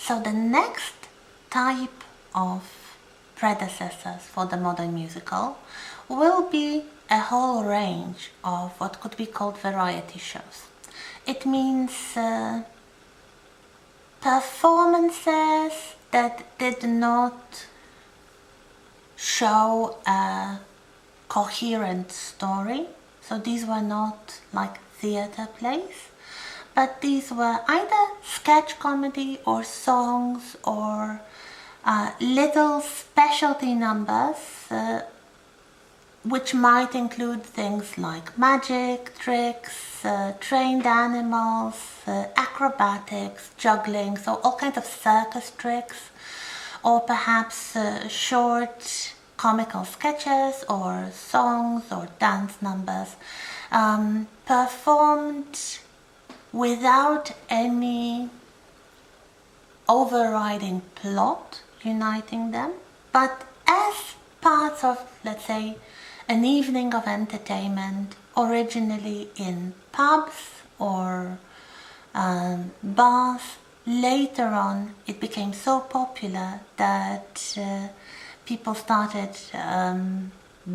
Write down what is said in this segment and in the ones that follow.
So the next type of predecessors for the modern musical will be a whole range of what could be called variety shows. It means performances that did not show a coherent story. So these were not like theater plays, but these were either sketch comedy or songs or little specialty numbers, which might include things like magic, tricks, trained animals, acrobatics, juggling, so all kinds of circus tricks, or perhaps short comical sketches or songs or dance numbers performed without any overriding plot uniting them, but as parts of, let's say, an evening of entertainment, originally in pubs or bars. Later on, it became so popular that people started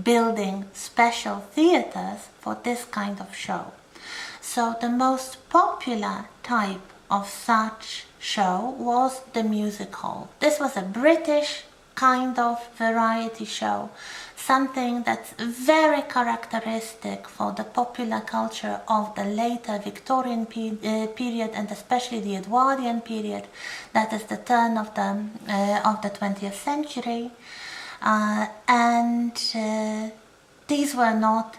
building special theaters for this kind of show. So the most popular type of such show was the music hall. This was a British kind of variety show, something that's very characteristic for the popular culture of the later Victorian period and especially the Edwardian period, that is the turn of the 20th century. These were not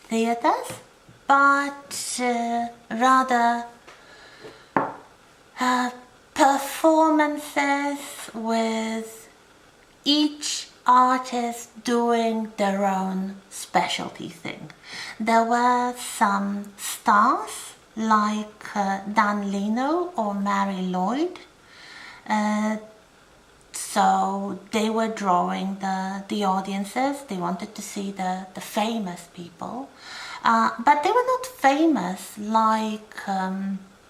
theaters, but rather performances with each artist doing their own specialty thing. There were some stars like Dan Leno or Mary Lloyd, so they were drawing the audiences. They wanted to see the famous people, but they were not famous like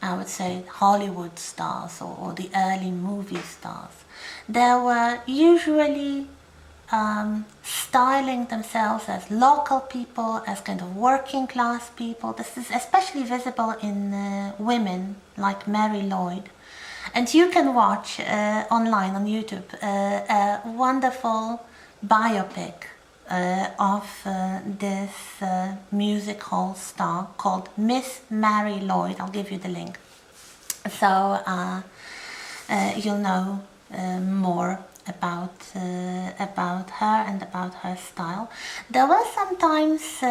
I would say Hollywood stars or the early movie stars. They were usually styling themselves as local people, as kind of working class people. This is especially visible in women like Mary Lloyd. And you can watch online on YouTube a wonderful biopic of this music hall star called Miss Mary Lloyd. I'll give you the link. So you'll know more about her and about her style. There were sometimes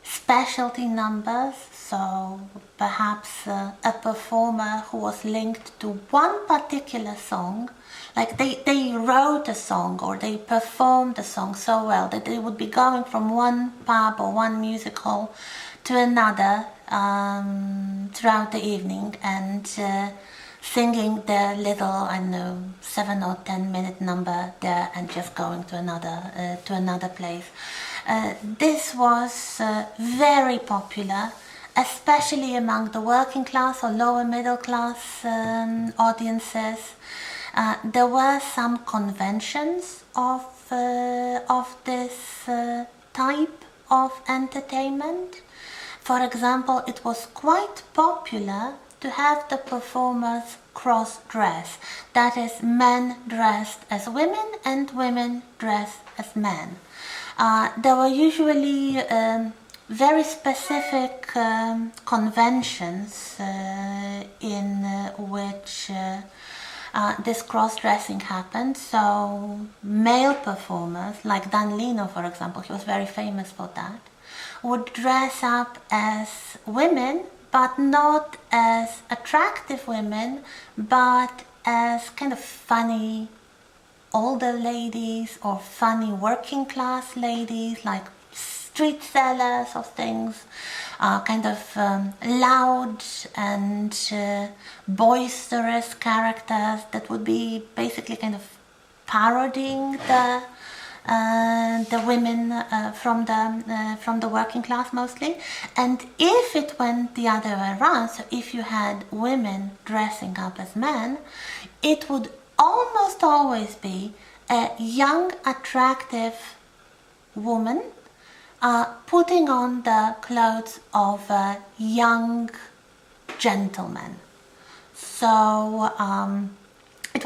specialty numbers, so perhaps a performer who was linked to one particular song, like they wrote a song or they performed a song so well that they would be going from one pub or one music hall to another throughout the evening and singing their little, I don't know, 7 or 10 minute number there and just going to another place. This was very popular, especially among the working class or lower middle class audiences. There were some conventions of this type of entertainment. For example, it was quite popular to have the performers cross-dress, that is, men dressed as women and women dressed as men. There were usually very specific conventions in which this cross-dressing happened. So male performers, like Dan Leno for example, he was very famous for that, would dress up as women, but not as attractive women, but as kind of funny older ladies or funny working class ladies, like street sellers of things, kind of loud and boisterous characters that would be basically kind of parodying the women from the working class mostly. And if it went the other way around, so if you had women dressing up as men, it would almost always be a young, attractive woman putting on the clothes of a young gentleman. So it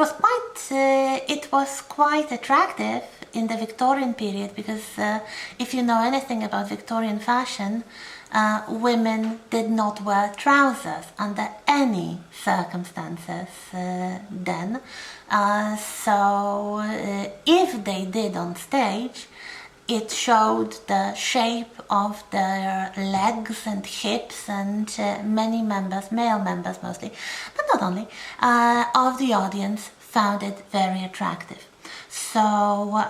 was quite attractive in the Victorian period, because if you know anything about Victorian fashion, women did not wear trousers under any circumstances then. So if they did on stage, it showed the shape of their legs and hips, and many members, male members mostly, but not only, of the audience found it very attractive. So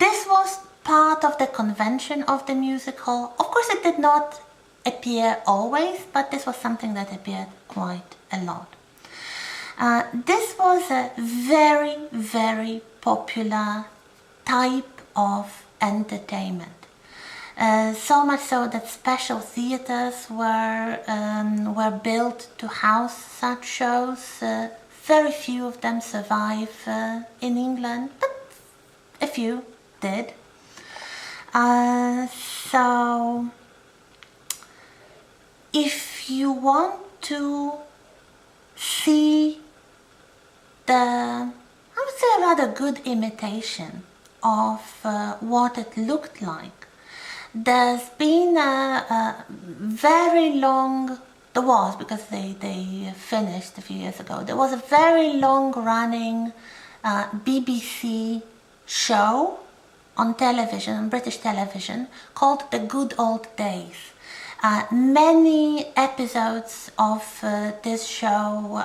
this was part of the convention of the musical. Of course, it did not appear always, but this was something that appeared quite a lot. This was a very, very popular type of entertainment. So much so that special theaters were built to house such shows. Very few of them survive in England, but a few did. So if you want to see I would say a rather good imitation of what it looked like, there's been a very long, there was, because they finished a few years ago, there was a very long running BBC show on television, on British television, called The Good Old Days. Many episodes of this show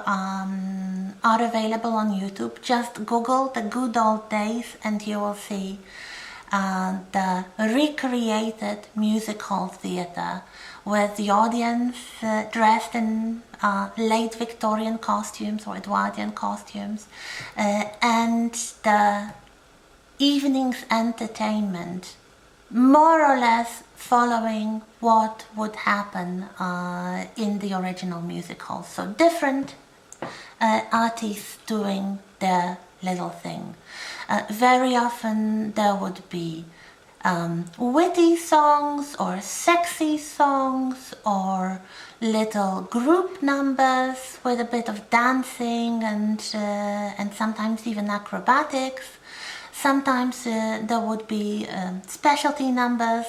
are available on YouTube. Just Google The Good Old Days and you will see the recreated music hall theatre with the audience dressed in late Victorian costumes or Edwardian costumes, and the evening's entertainment more or less following what would happen in the original music hall. So different artists doing their little thing. Very often there would be witty songs or sexy songs or little group numbers with a bit of dancing and sometimes even acrobatics. Sometimes there would be specialty numbers,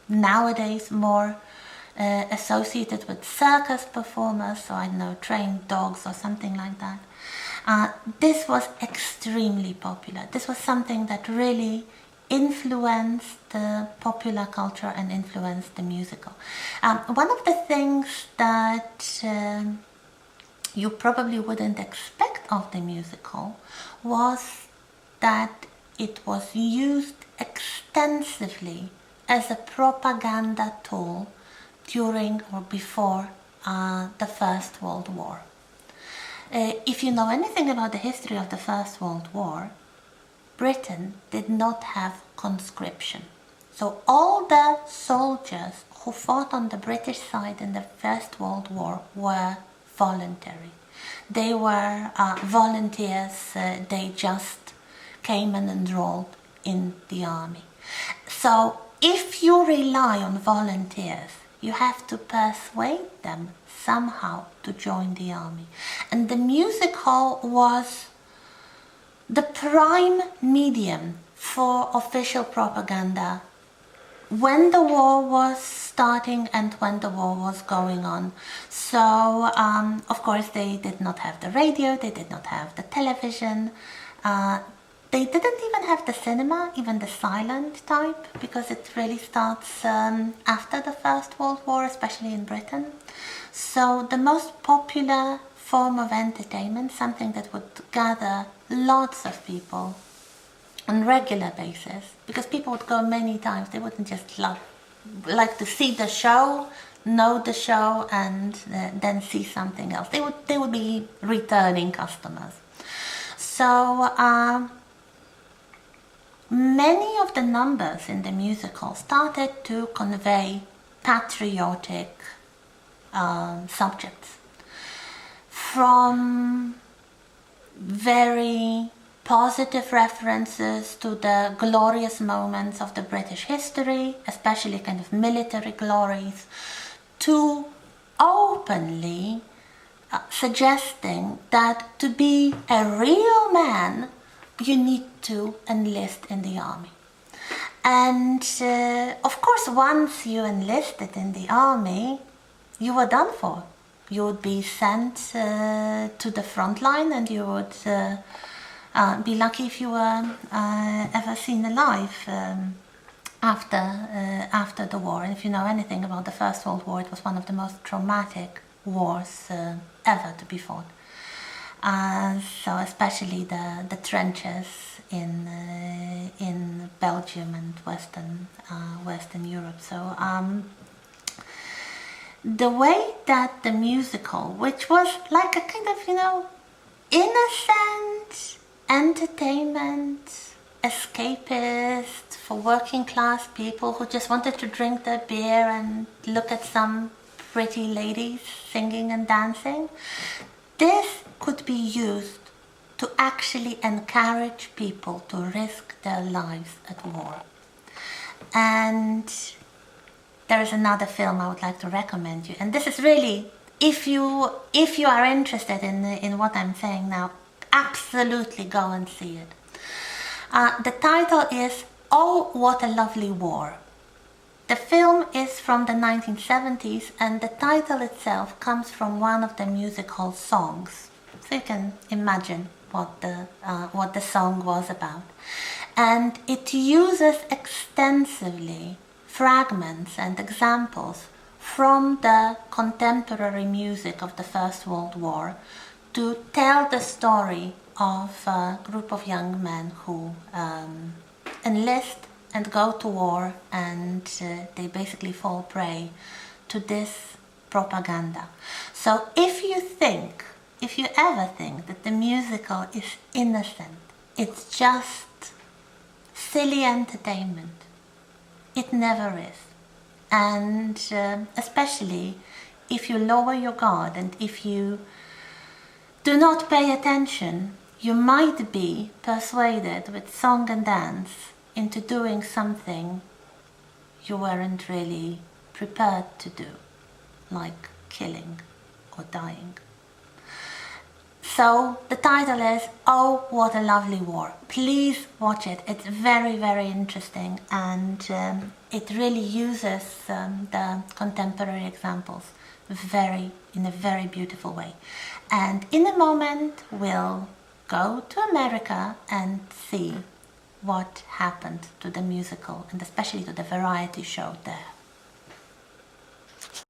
nowadays more associated with circus performers, so I don't know, trained dogs or something like that. This was extremely popular. This was something that really influenced the popular culture and influenced the musical. One of the things that you probably wouldn't expect of the musical was that it was used extensively as a propaganda tool during or before the First World War. If you know anything about the history of the First World War, Britain did not have conscription. So all the soldiers who fought on the British side in the First World War were voluntary. They were volunteers, they just came and enrolled in the army. So if you rely on volunteers, you have to persuade them somehow to join the army. And the music hall was the prime medium for official propaganda when the war was starting and when the war was going on. So of course they did not have the radio, they did not have the television, they didn't even have the cinema, even the silent type, because it really starts after the First World War, especially in Britain. So the most popular form of entertainment, something that would gather lots of people on regular basis, because people would go many times. They wouldn't just like to see the show, know the show, and then see something else. They would be returning customers. So many of the numbers in the musical started to convey patriotic subjects, from very positive references to the glorious moments of the British history, especially kind of military glories, to openly suggesting that to be a real man, you need to enlist in the army. And of course, once you enlisted in the army, you were done for. You would be sent to the front line, and you would be lucky if you were ever seen alive after the war. And if you know anything about the First World War, it was one of the most traumatic wars ever to be fought. So especially the trenches in Belgium and Western Europe. So the way that the musical, which was like a kind of, innocent entertainment, escapist for working class people who just wanted to drink their beer and look at some pretty ladies singing and dancing, this could be used to actually encourage people to risk their lives at war. And there is another film I would like to recommend you, and this is really, if you are interested in what I'm saying now, absolutely go and see it. The title is Oh, What a Lovely War. The film is from the 1970s, and the title itself comes from one of the musical songs. So you can imagine what the song was about. And it uses extensively fragments and examples from the contemporary music of the First World War to tell the story of a group of young men who enlist and go to war, and they basically fall prey to this propaganda. So if you ever think that the musical is innocent, it's just silly entertainment, it never is. And especially if you lower your guard and if you do not pay attention, you might be persuaded with song and dance into doing something you weren't really prepared to do, like killing or dying. So the title is Oh, What a Lovely War. Please watch it. It's very, very interesting, and it really uses the contemporary examples in a very beautiful way. And in a moment we'll go to America and see what happened to the musical, and especially to the variety show there.